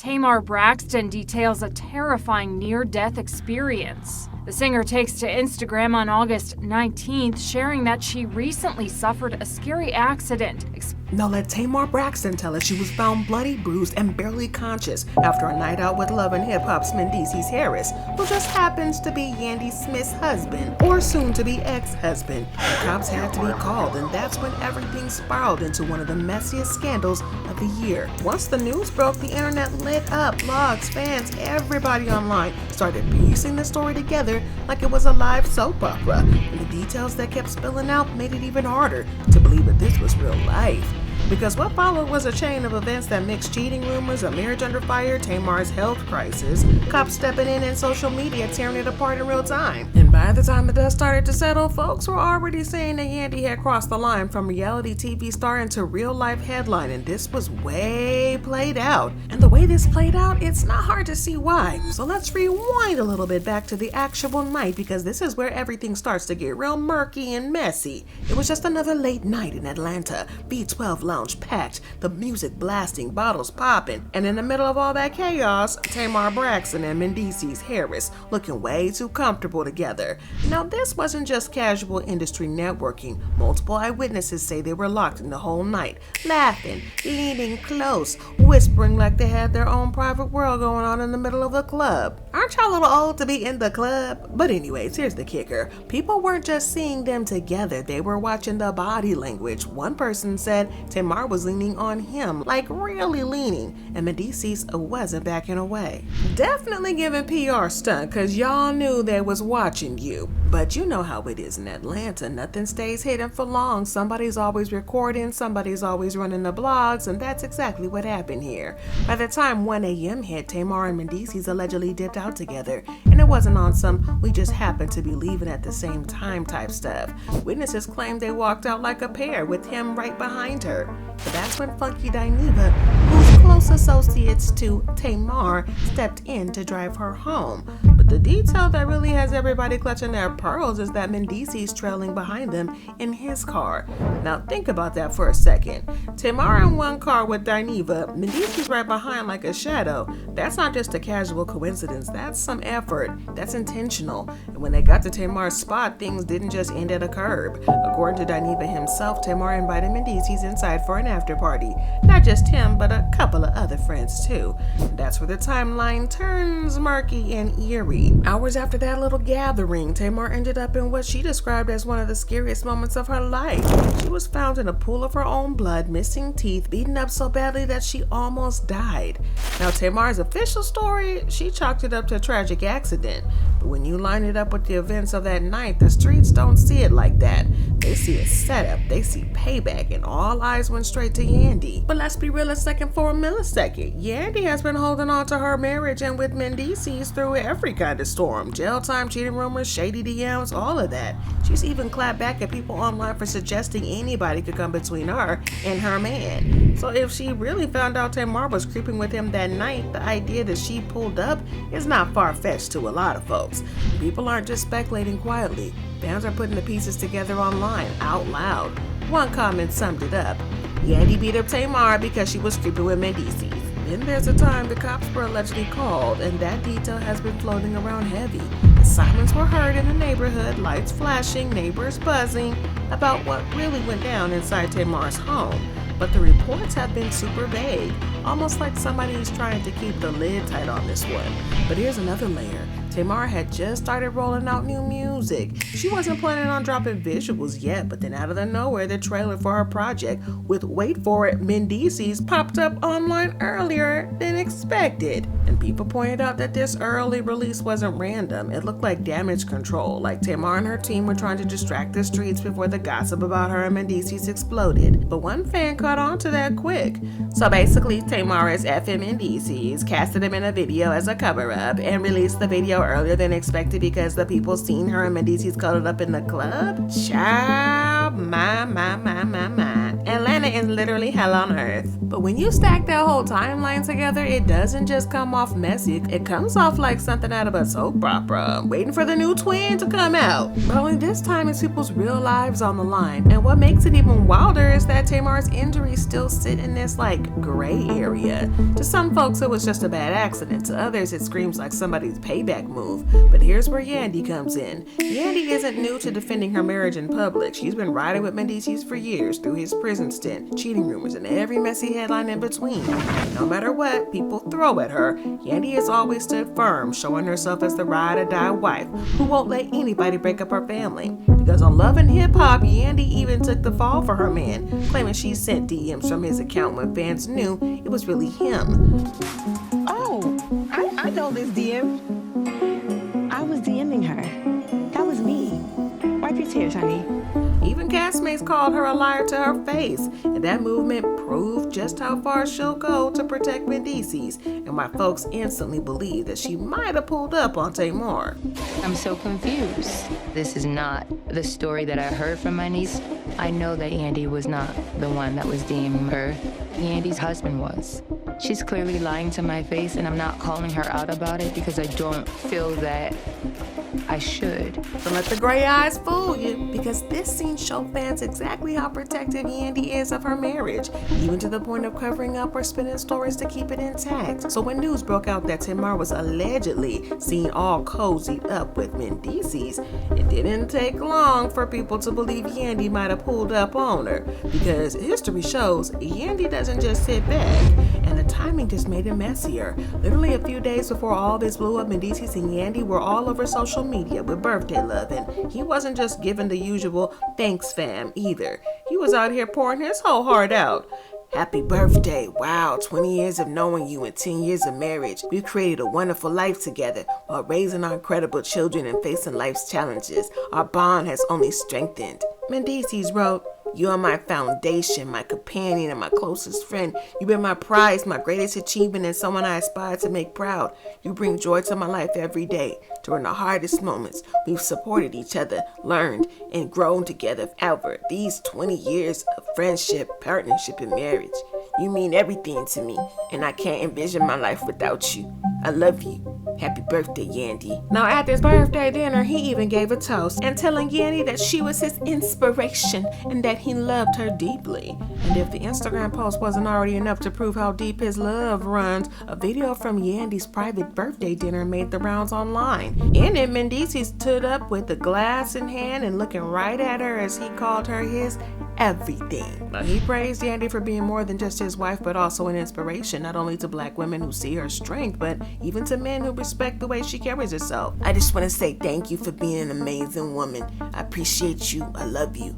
Tamar Braxton details a terrifying near-death experience. The singer takes to Instagram on August 19th, sharing that she recently suffered a scary accident. Now let Tamar Braxton tell us she was found bloody, bruised, and barely conscious after a night out with Love and Hip Hop's Mendeecees Harris, who just happens to be Yandy Smith's husband, or soon-to-be ex-husband. The cops had to be called, and that's when everything spiraled into one of the messiest scandals of the year. Once the news broke, the internet lit up. Blogs, fans, everybody online started piecing the story together like it was a live soap opera, and the details that kept spilling out made it even harder to believe that this was real life. Because what followed was a chain of events that mixed cheating rumors, a marriage under fire, Tamar's health crisis, cops stepping in, and social media tearing it apart in real time. And by the time the dust started to settle, folks were already saying that Yandy had crossed the line from reality TV star into real life headline, and this was way played out. And the way this played out, it's not hard to see why. So let's rewind a little bit back to the actual night, because this is where everything starts to get real murky and messy. It was just another late night in Atlanta. B12 Lounge packed, the music blasting, bottles popping, and in the middle of all that chaos, Tamar Braxton and Mendeecees Harris looking way too comfortable together. Now this wasn't just casual industry networking. Multiple eyewitnesses say they were locked in the whole night, laughing, leaning close, whispering like they had their own private world going on in the middle of the club. Aren't y'all a little old to be in the club? But anyways, here's the kicker. People weren't just seeing them together, they were watching the body language. One person said Tamar was leaning on him, like really leaning, and Mendeecees wasn't backing away. Definitely giving PR stunt, cause y'all knew they was watching you. But you know how it is in Atlanta, nothing stays hidden for long. Somebody's always recording, somebody's always running the blogs, and that's exactly what happened here. By the time 1 a.m. hit, Tamar and Mendeecees allegedly dipped out together, and it wasn't on some "we just happened to be leaving at the same time" type stuff. Witnesses claimed they walked out like a pair, with him right behind her. But that's when Funky Dineva, who's close associates to Tamar, stepped in to drive her home. But the detail that really has everybody clutching their pearls is that Mendeecees trailing behind them in his car. Now think about that for a second. Tamar in one car with Dineva, Mendeecees right behind like a shadow. That's not just a casual coincidence, that's some effort, that's intentional. And when they got to Tamar's spot, things didn't just end at a curb. According to Dineva himself, Tamar invited Mendeecees inside for an after party. Not just him, but a couple of other friends too. And that's where the timeline turns murky and eerie. Hours after that little gathering, Tamar ended up in what she described as one of the scariest moments of her life. She was found in a pool of her own blood, missing teeth, beaten up so badly that she almost died. Now Tamar's official story, she chalked it up to a tragic accident. But when you line it up with the events of that night, the streets don't see it like that. They see a setup, they see payback, and all eyes went straight to Yandy. But let's be real a second for a millisecond. Yandy has been holding on to her marriage and with Mendeecees through every kind of storm. Jail time, cheating rumors, shady DMs, all of that. She's even clapped back at people online for suggesting anybody could come between her and her man. So if she really found out Tamar was creeping with him that night, the idea that she pulled up is not far-fetched to a lot of folks. People aren't just speculating quietly. Fans are putting the pieces together online, out loud. One comment summed it up. Yandy beat up Tamar because she was creeping with Mendeecees. Then there's a time the cops were allegedly called, and that detail has been floating around heavy. The sirens were heard in the neighborhood, lights flashing, neighbors buzzing about what really went down inside Tamar's home. But the reports have been super vague, almost like somebody's trying to keep the lid tight on this one. But here's another layer. Tamar had just started rolling out new music. She wasn't planning on dropping visuals yet, but then out of the nowhere, the trailer for her project with, wait for it, Mendeecees popped up online earlier than expected. And people pointed out that this early release wasn't random. It looked like damage control, like Tamar and her team were trying to distract the streets before the gossip about her and Mendeecees exploded. But one fan caught on to that quick. So basically, Tamar is effing Mendeecees, casted him in a video as a cover-up, and released the video earlier than expected because the people seen her and Mendeecees cuddled up in the club? Child, child, my. Atlanta is literally hell on earth. But when you stack that whole timeline together, it doesn't just come off messy. It comes off like something out of a soap opera, waiting for the new twin to come out. But only this time it's people's real lives on the line. And what makes it even wilder is that Tamar's injuries still sit in this gray area. To some folks it was just a bad accident. To others it screams like somebody's payback move. But here's where Yandy comes in. Yandy isn't new to defending her marriage in public. She's been riding with Mendeecees for years through his prison stint, cheating rumors, and every messy headline in between. No matter what people throw at her, Yandy has always stood firm, showing herself as the ride-or-die wife who won't let anybody break up her family. Because on Love and Hip Hop, Yandy even took the fall for her man, claiming she sent DMs from his account when fans knew it was really him. Oh, I know this DM. I was DMing her. That was me. Wipe your tears, honey. Even castmates called her a liar to her face, and that movement proved just how far she'll go to protect Mendeecees, and why folks instantly believed that she might have pulled up on Tamar. I'm so confused. This is not the story that I heard from my niece. I know that Yandy was not the one that was DMing her. Yandy's husband was. She's clearly lying to my face, and I'm not calling her out about it because I don't feel that I should. Don't let the gray eyes fool you, because this scene showed fans exactly how protective Yandy is of her marriage, even to the point of covering up or spinning stories to keep it intact. So when news broke out that Tamar was allegedly seen all cozied up with Mendeecees, it didn't take long for people to believe Yandy might have pulled up on her, because history shows Yandy doesn't just sit back, and the timing just made it messier. Literally a few days before all this blew up, Mendeecees and Yandy were all over social media with birthday love, and he wasn't just giving the usual thanks fam either. He was out here pouring his whole heart out. Happy birthday. Wow, 20 years of knowing you and 10 years of marriage. We've created a wonderful life together while raising our incredible children and facing life's challenges. Our bond has only strengthened. Mendeecees wrote, "You are my foundation, my companion, and my closest friend. You've been my prize, my greatest achievement, and someone I aspire to make proud. You bring joy to my life every day. During the hardest moments, we've supported each other, learned, and grown together over these 20 years of friendship, partnership, and marriage. You mean everything to me, and I can't envision my life without you. I love you. Happy birthday, Yandy." Now at this birthday dinner, he even gave a toast and telling Yandy that she was his inspiration and that he loved her deeply. And if the Instagram post wasn't already enough to prove how deep his love runs, a video from Yandy's private birthday dinner made the rounds online. In it, Mendeecees stood up with the glass in hand and looking right at her as he called her his everything. Now, he praised Yandy for being more than just his wife, but also an inspiration, not only to Black women who see her strength, but even to men who respect the way she carries herself. "I just want to say thank you for being an amazing woman. I appreciate you. I love you,"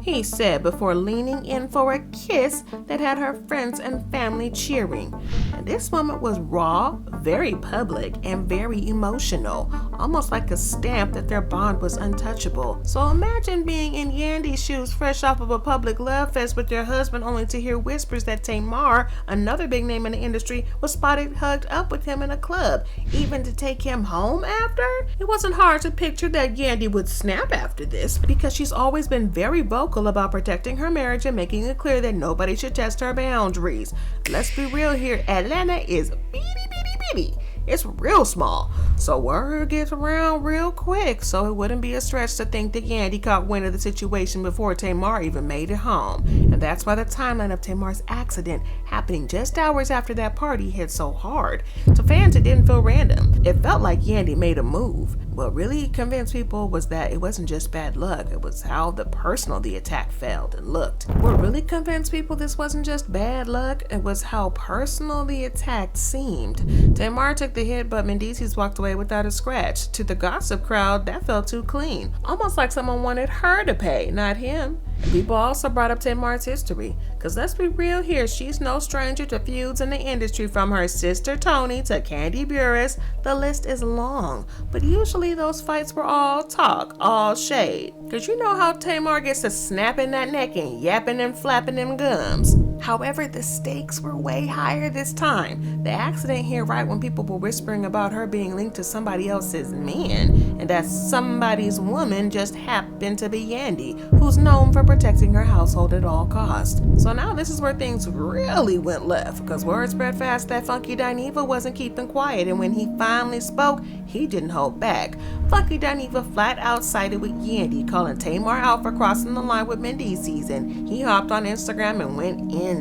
he said before leaning in for a kiss that had her friends and family cheering. And this moment was raw, very public, and very emotional, almost like a stamp that their bond was untouchable. So imagine being in Yandy's shoes, fresh off of a public love fest with your husband, only to hear whispers that Tamar, another big name in the industry, was spotted hugged up with him in a club, even to take him home after. It wasn't hard to picture that Yandy would snap after this, because she's always been very vocal about protecting her marriage and making it clear that nobody should test her boundaries. Let's be real here, Atlanta is bitty. It's real small, so word gets around real quick, so it wouldn't be a stretch to think that Yandy caught wind of the situation before Tamar even made it home. And that's why the timeline of Tamar's accident happening just hours after that party hit so hard. To fans, it didn't feel random. It felt like Yandy made a move. What really convinced people was that it wasn't just bad luck, it was how personal the attack felt and looked. What really convinced people this wasn't just bad luck, it was how personal the attack seemed. Tamar took the hit, but Mendeecees walked away without a scratch. To the gossip crowd, that felt too clean. Almost like someone wanted her to pay, not him. People also brought up Tamar's history, because let's be real here, she's no stranger to feuds in the industry, from her sister Tony to Candy Burris. The list is long, but usually those fights were all talk, all shade. Because you know how Tamar gets to snapping that neck and yapping and flapping them gums. However, the stakes were way higher this time. The accident hit right when people were whispering about her being linked to somebody else's man, and that somebody's woman just happened to be Yandy, who's known for protecting her household at all costs. So now this is where things really went left, because word spread fast that Funky Dineva wasn't keeping quiet, and when he finally spoke, he didn't hold back. Funky Dineva flat out sided with Yandy, calling Tamar out for crossing the line with Mendeecees, and he hopped on Instagram and went in.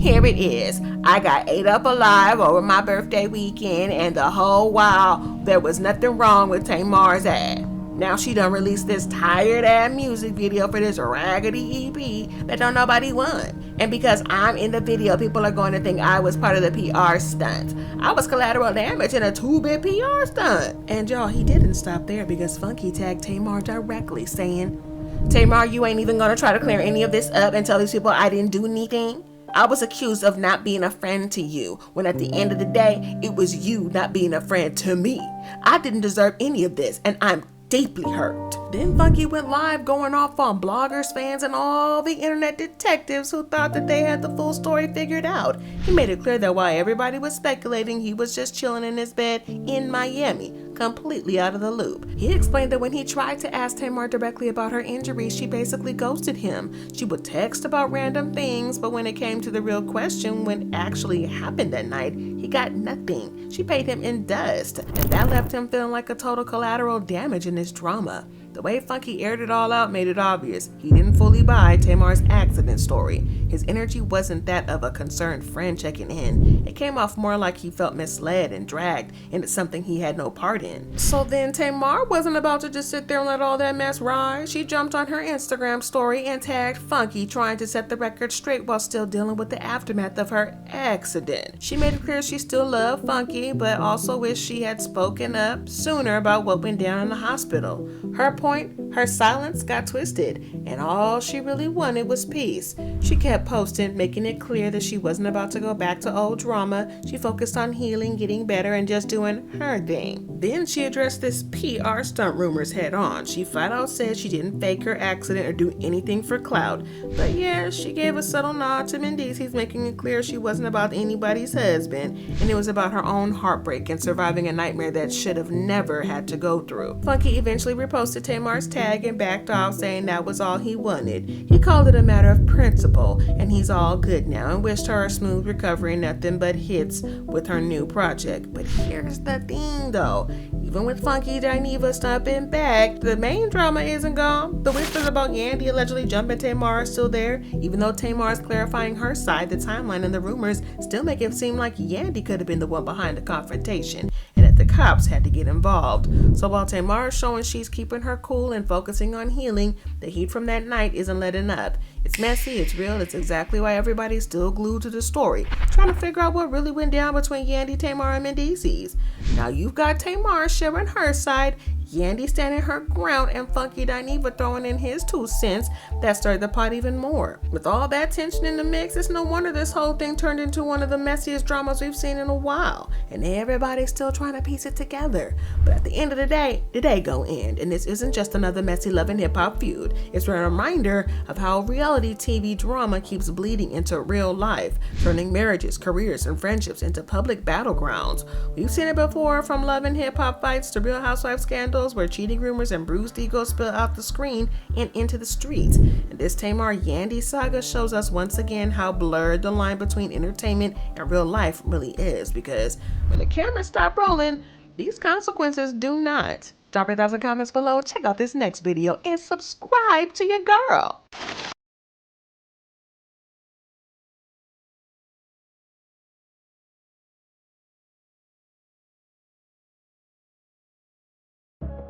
Here it is. I got ate up alive over my birthday weekend, and the whole while there was nothing wrong with Tamar's ass. Now she done released this tired ass music video for this raggedy EP that don't nobody want. And because I'm in the video, people are going to think I was part of the PR stunt. I was collateral damage in a 2-bit PR stunt. And y'all, he didn't stop there, because Funky tagged Tamar directly saying, Tamar, you ain't even gonna try to clear any of this up and tell these people I didn't do anything? I was accused of not being a friend to you, when at the end of the day, it was you not being a friend to me. I didn't deserve any of this, and I'm deeply hurt. Then Funky went live, going off on bloggers, fans, and all the internet detectives who thought that they had the full story figured out. He made it clear that while everybody was speculating, he was just chilling in his bed in Miami, completely out of the loop. He explained that when he tried to ask Tamar directly about her injuries, she basically ghosted him. She would text about random things, but when it came to the real question, what actually happened that night, he got nothing. She paid him in dust, and that left him feeling like a total collateral damage in this drama. The way Funky aired it all out made it obvious he didn't fully buy Tamar's accident story. His energy wasn't that of a concerned friend checking in. It came off more like he felt misled and dragged into something he had no part in. So then Tamar wasn't about to just sit there and let all that mess ride. She jumped on her Instagram story and tagged Funky, trying to set the record straight while still dealing with the aftermath of her accident. She made it clear she still loved Funky, but also wished she had spoken up sooner about what went down in the hospital. Her point, her silence got twisted, and all she really wanted was peace. She kept posting, making it clear that she wasn't about to go back to old drama. She focused on healing, getting better, and just doing her thing. Then she addressed this PR stunt rumors head on. She flat out said she didn't fake her accident or do anything for clout. But yeah, she gave a subtle nod to Mendeecees, making it clear she wasn't about anybody's husband, and it was about her own heartbreak and surviving a nightmare that should have never had to go through. Funky eventually reposted Tamar's tag and backed off, saying that was all he wanted. He called it a matter of principle, and he's all good now, and wished her a smooth recovery and nothing but hits with her new project. But here's the thing though, even with Funky Dineva stomping back, the main drama isn't gone. The whispers about Yandy allegedly jumping Tamar are still there. Even though Tamar is clarifying her side, the timeline and the rumors still make it seem like Yandy could have been the one behind the confrontation, and that the cops had to get involved. So while Tamar is showing she's keeping her cool and focusing on healing, the heat from that night isn't letting up. It's messy, it's real, it's exactly why everybody's still glued to the story, trying to figure out what really went down between Yandy, Tamar, and Mendeecees. Now you've got Tamar sharing her side, Yandy standing her ground, and Funky Dineva throwing in his 2 cents that stirred the pot even more. With all that tension in the mix, it's no wonder this whole thing turned into one of the messiest dramas we've seen in a while, and everybody's still trying to piece it together. But at the end of the day gon' end, and this isn't just another messy love and hip-hop feud. It's a reminder of how reality TV drama keeps bleeding into real life, turning marriages, careers, and friendships into public battlegrounds. We've seen it before, from love and hip-hop fights to Real Housewives scandals, where cheating rumors and bruised egos spill out the screen and into the streets. And this Tamar Yandy saga shows us once again how blurred the line between entertainment and real life really is, because when the cameras stop rolling, these consequences do not. Drop your thoughts and comments below, check out this next video, and subscribe to your girl.